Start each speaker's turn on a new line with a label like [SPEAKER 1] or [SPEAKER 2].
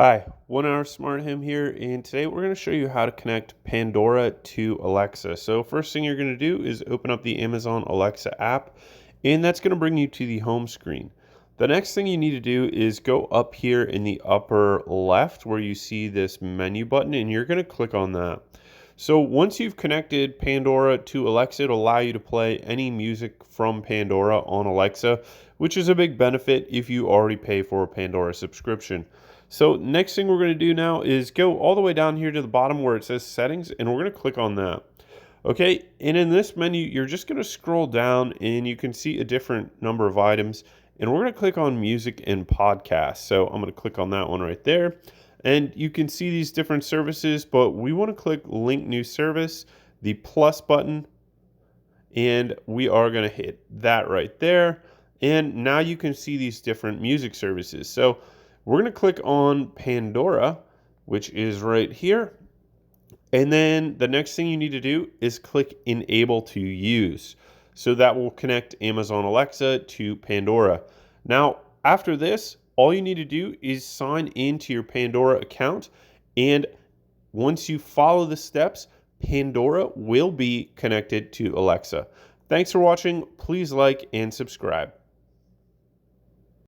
[SPEAKER 1] Hi, 1 Hour Smart Him here, and today we're going to show you how to connect Pandora to Alexa. So first thing you're going to do is open up the Amazon Alexa app, and that's going to bring you to the home screen. The next thing you need to do is go up here in the upper left where you see this menu button, and you're going to click on that. So once you've connected Pandora to Alexa, it'll allow you to play any music from Pandora on Alexa, which is a big benefit if you already pay for a Pandora subscription. So next thing we're going to do now is go all the way down here to the bottom where it says settings, and we're going to click on that. Okay, and in this menu, you're just going to scroll down and you can see a different number of items, and we're going to click on music and podcasts. So I'm going to click on that one right there. And you can see these different services, but we want to click link new service, the plus button, and we are going to hit that right there. And now you can see these different music services. So we're going to click on Pandora, which is right here. And then the next thing you need to do is click enable to use. So that will connect Amazon Alexa to Pandora. Now, after this, all you need to do is sign into your Pandora account. And once you follow the steps, Pandora will be connected to Alexa. Thanks for watching. Please like and subscribe.